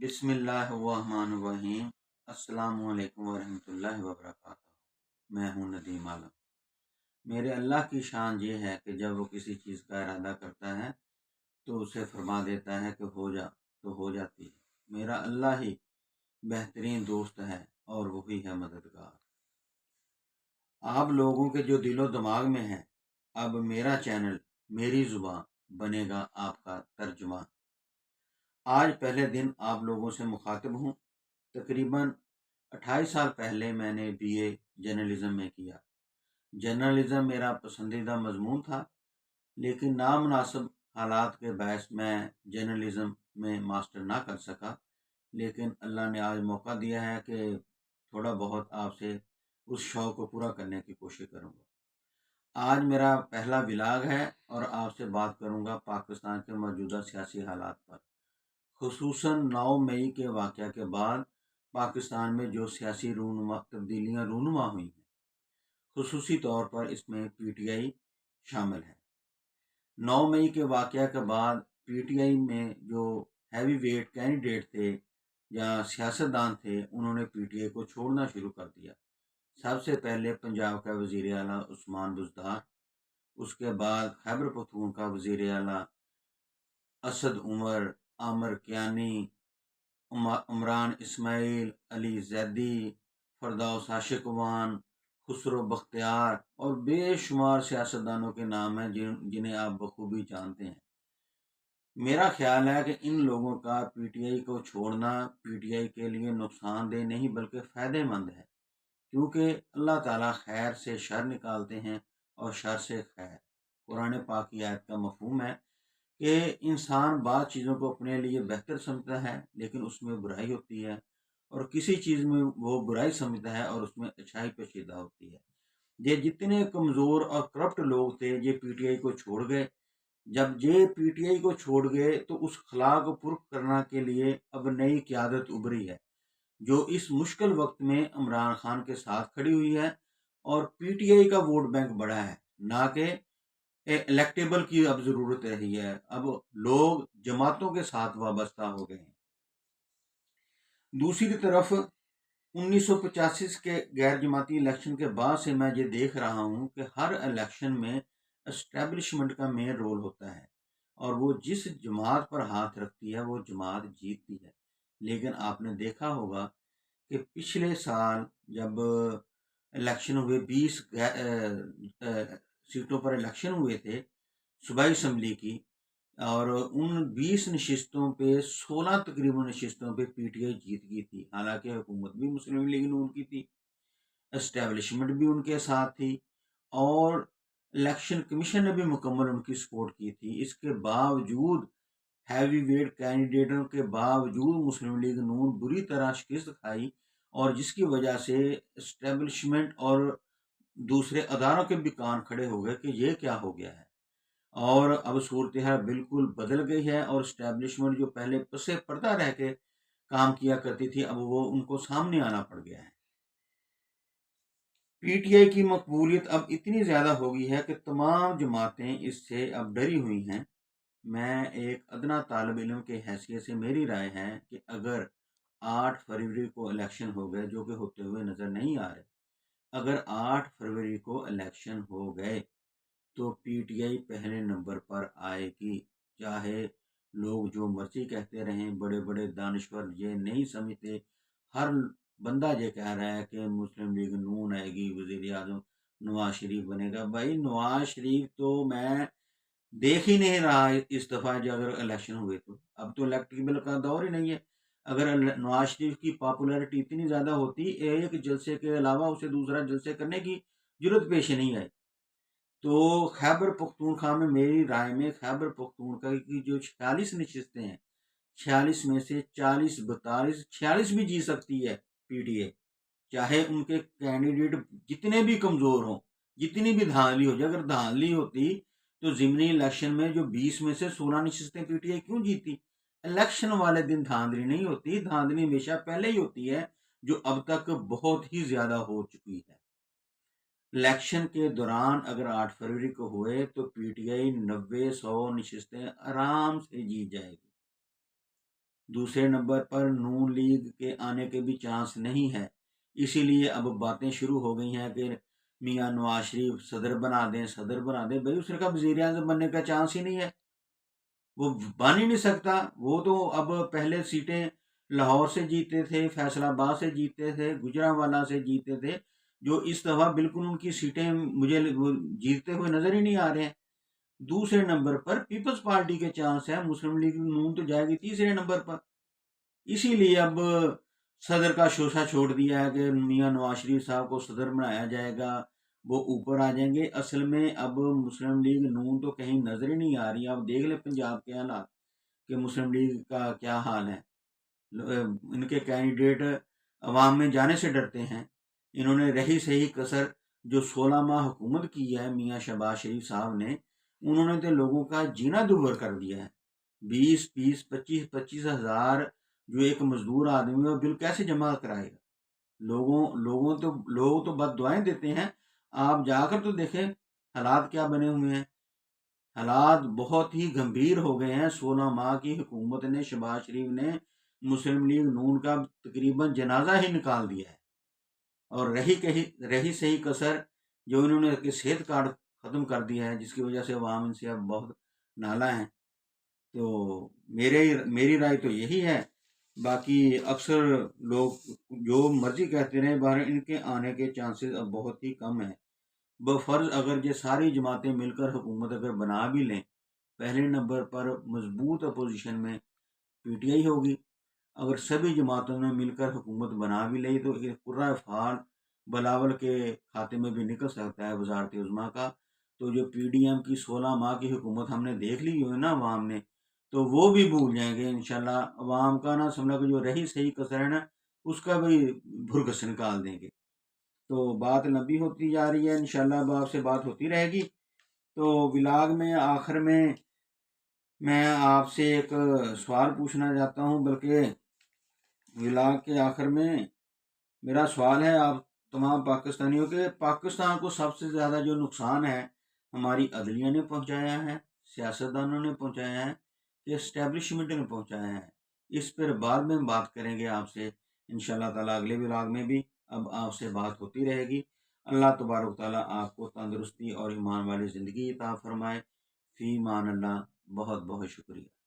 بسم اللہ الرحمن الرحیم۔ السلام علیکم ورحمۃ اللہ وبرکاتہ۔ میں ہوں ندیم عالم۔ میرے اللہ کی شان یہ ہے کہ جب وہ کسی چیز کا ارادہ کرتا ہے تو اسے فرما دیتا ہے کہ ہو جا تو ہو جاتی ہے۔ میرا اللہ ہی بہترین دوست ہے اور وہی ہے مددگار۔ آپ لوگوں کے جو دل و دماغ میں ہے، اب میرا چینل میری زبان بنے گا آپ کا ترجمہ۔ آج پہلے دن آپ لوگوں سے مخاطب ہوں۔ تقریباً 28 سال پہلے میں نے BA جرنلزم میں کیا۔ جرنلزم میرا پسندیدہ مضمون تھا، لیکن نامناسب حالات کے باعث میں جرنلزم میں ماسٹر نہ کر سکا۔ لیکن اللہ نے آج موقع دیا ہے کہ تھوڑا بہت آپ سے اس شوق کو پورا کرنے کی کوشش کروں گا۔ آج میرا پہلا ولاگ ہے اور آپ سے بات کروں گا پاکستان کے موجودہ سیاسی حالات پر، خصوصاً 9 مئی کے واقعہ کے بعد پاکستان میں جو سیاسی تبدیلیاں رونما ہوئی ہیں، خصوصی طور پر اس میں PTI شامل ہے۔ 9 مئی کے واقعہ کے بعد PTI میں جو ہیوی ویٹ کینڈیڈیٹ تھے یا سیاستدان تھے، انہوں نے PTI کو چھوڑنا شروع کر دیا۔ سب سے پہلے پنجاب کا وزیر اعلیٰ عثمان بزدار، اس کے بعد خیبر پختونخوا کا وزیر اعلیٰ اسد عمر، عامر کیانی، عمران اسماعیل، علی زیدی، فردوس عاشقوان، خسرو بختیار اور بے شمار سیاستدانوں کے نام ہیں جنہیں آپ بخوبی جانتے ہیں۔ میرا خیال ہے کہ ان لوگوں کا PTI کو چھوڑنا PTI کے لیے نقصان دہ نہیں بلکہ فائدہ مند ہے، کیونکہ اللہ تعالیٰ خیر سے شر نکالتے ہیں اور شر سے خیر۔ قرآن پاک کی آیت کا مفہوم ہے کہ انسان بعض چیزوں کو اپنے لیے بہتر سمجھتا ہے لیکن اس میں برائی ہوتی ہے، اور کسی چیز میں وہ برائی سمجھتا ہے اور اس میں اچھائی پیچیدہ ہوتی ہے۔ یہ جتنے کمزور اور کرپٹ لوگ تھے یہ PTI کو چھوڑ گئے۔ جب یہ PTI کو چھوڑ گئے تو اس خلا کو پر کرنے کے لیے اب نئی قیادت ابھری ہے، جو اس مشکل وقت میں عمران خان کے ساتھ کھڑی ہوئی ہے، اور PTI کا ووٹ بینک بڑا ہے، نہ کہ الیکٹیبل کی اب ضرورت رہی ہے۔ اب لوگ جماعتوں کے ساتھ وابستہ ہو گئے ہیں۔ دوسری طرف 1985 کے غیر جماعتی الیکشن کے بعد سے میں یہ دیکھ رہا ہوں کہ ہر الیکشن میں اسٹیبلشمنٹ کا مین رول ہوتا ہے، اور وہ جس جماعت پر ہاتھ رکھتی ہے وہ جماعت جیتتی ہے۔ لیکن آپ نے دیکھا ہوگا کہ پچھلے سال جب الیکشن ہوئے، 20 سیٹوں پر الیکشن ہوئے تھے صوبائی اسمبلی کی، اور ان 20 نشستوں پہ 16 تقریباً نشستوں پہ PTI جیت گئی تھی، حالانکہ حکومت بھی مسلم لیگ نون کی تھی، اسٹیبلشمنٹ بھی ان کے ساتھ تھی، اور الیکشن کمیشن نے بھی مکمل ان کی سپورٹ کی تھی۔ اس کے باوجود ہیوی ویٹ کینڈیڈیٹوں کے باوجود مسلم لیگ نون بری طرح شکست کھائی، اور جس کی وجہ سے اسٹیبلشمنٹ اور دوسرے اداروں کے بھی کان کھڑے ہو گئے کہ یہ کیا ہو گیا ہے، اور اب صورتحال بالکل بدل گئی ہے، اور اسٹیبلشمنٹ جو پہلے پسے پردہ رہ کے کام کیا کرتی تھی اب وہ ان کو سامنے آنا پڑ گیا ہے۔ PTI کی مقبولیت اب اتنی زیادہ ہو گئی ہے کہ تمام جماعتیں اس سے اب ڈری ہوئی ہیں۔ میں ایک ادنا طالب علم کے حیثیت سے میری رائے ہے کہ اگر 8 فروری کو الیکشن ہو گئے، جو کہ ہوتے ہوئے نظر نہیں آ رہے، اگر 8 فروری کو الیکشن ہو گئے تو PTI پہلے نمبر پر آئے گی، چاہے لوگ جو مرضی کہتے رہیں، بڑے بڑے دانشور یہ نہیں سمجھتے۔ ہر بندہ یہ کہہ رہا ہے کہ مسلم لیگ نون آئے گی، وزیر اعظم نواز شریف بنے گا۔ بھائی نواز شریف تو میں دیکھ ہی نہیں رہا اس دفعہ، جو اگر الیکشن ہوئے تو اب تو الیکٹیبل کا دور ہی نہیں ہے۔ اگر نواز شریف کی پاپولیرٹی اتنی زیادہ ہوتی، ایک جلسے کے علاوہ اسے دوسرا جلسے کرنے کی ضرورت پیش نہیں آئی۔ تو خیبر پختونخوا میں میری رائے میں خیبر پختونخوا کی جو 46 نشستیں ہیں، 46 میں سے 40 42 46 بھی جیت سکتی ہے PTI، چاہے ان کے کینڈیڈیٹ جتنے بھی کمزور ہوں، جتنی بھی دھاندلی ہو جائے۔ اگر دھاندلی ہوتی تو ضمنی الیکشن میں جو 20 میں سے 16 نشستیں PTI کیوں جیتی؟ الیکشن والے دن دھاندلی نہیں ہوتی، دھاندلی ہمیشہ پہلے ہی ہوتی ہے، جو اب تک بہت ہی زیادہ ہو چکی ہے۔ الیکشن کے دوران اگر 8 فروری کو ہوئے تو PTI 90 100 نشستیں آرام سے جیت جائے گی۔ دوسرے نمبر پر نون لیگ کے آنے کے بھی چانس نہیں ہے، اسی لیے اب باتیں شروع ہو گئی ہیں کہ میاں نواز شریف صدر بنا دیں بھائی اس کا وزیر اعظم بننے کا چانس ہی نہیں ہے، وہ بن ہی نہیں سکتا۔ وہ تو اب پہلے سیٹیں لاہور سے جیتے تھے، فیصل آباد سے جیتے تھے، گجرانوالہ سے جیتے تھے، جو اس دفعہ بالکل ان کی سیٹیں مجھے جیتتے ہوئے نظر ہی نہیں آ رہے ہیں۔ دوسرے نمبر پر پیپلز پارٹی کے چانس ہے، مسلم لیگ نون تو جائے گی تیسرے نمبر پر، اسی لیے اب صدر کا شوشہ چھوڑ دیا ہے کہ میاں نواز شریف صاحب کو صدر بنایا جائے گا، وہ اوپر آ جائیں گے۔ اصل میں اب مسلم لیگ نون تو کہیں نظر ہی نہیں آ رہی، آپ دیکھ لیں پنجاب کے حالات کہ مسلم لیگ کا کیا حال ہے۔ ان کے کینڈیڈیٹ عوام میں جانے سے ڈرتے ہیں۔ انہوں نے رہی صحیح کسر جو 16 ماہ حکومت کی ہے میاں شہباز شریف صاحب نے، انہوں نے تو لوگوں کا جینا دوبر کر دیا ہے۔ 20 ہزار جو ایک مزدور آدمی ہے وہ بل کیسے جمع کرائے گا؟ لوگ تو بد دعائیں دیتے ہیں، آپ جا کر تو دیکھیں حالات کیا بنے ہوئے ہیں۔ حالات بہت ہی گمبھیر ہو گئے ہیں۔ 16 ماہ کی حکومت نے، شہباز شریف نے مسلم لیگ نون کا تقریباً جنازہ ہی نکال دیا ہے، اور رہی صحیح کسر جو انہوں نے صحت کارڈ ختم کر دیا ہے، جس کی وجہ سے عوام ان سے اب بہت نالا ہیں۔ تو میری رائے تو یہی ہے، باقی اکثر لوگ جو مرضی کہتے رہے، باہر ان کے آنے کے چانسز اب بہت ہی کم ہیں۔ بفرض اگر یہ ساری جماعتیں مل کر حکومت اگر بنا بھی لیں، پہلے نمبر پر مضبوط اپوزیشن میں پی ٹی آئی ہوگی۔ اگر سبھی جماعتوں نے مل کر حکومت بنا بھی لی تو قرہ فعال بلاول کے کھاتے میں بھی نکل سکتا ہے وزارت عظمیٰ کا۔ تو جو پی ڈی ایم کی 16 ماہ کی حکومت ہم نے دیکھ لی ہوئی نا عوام نے، تو وہ بھی بھول جائیں گے انشاءاللہ۔ عوام کا نا سمجھا کہ جو رہی صحیح کسر ہے نا، اس کا بھی بھرگس نکال دیں گے۔ تو بات لمبی ہوتی جا رہی ہے، انشاءاللہ اب آپ سے بات ہوتی رہے گی۔ تو ولاگ میں آخر میں آپ سے ایک سوال پوچھنا چاہتا ہوں، بلکہ ولاگ کے آخر میں میرا سوال ہے آپ تمام پاکستانیوں کے، پاکستان کو سب سے زیادہ جو نقصان ہے ہماری عدلیہ نے پہنچایا ہے، سیاستدانوں نے پہنچایا ہے، کہ اسٹیبلشمنٹ نے پہنچایا ہے؟ اس پر بعد میں بات کریں گے آپ سے انشاءاللہ تعالیٰ۔ اگلے ولاگ میں بھی اب آپ سے بات ہوتی رہے گی۔ اللہ تبارک تعالیٰ آپ کو تندرستی اور ایمان والی زندگی عطا فرمائے۔ فی امان اللہ، بہت بہت شکریہ۔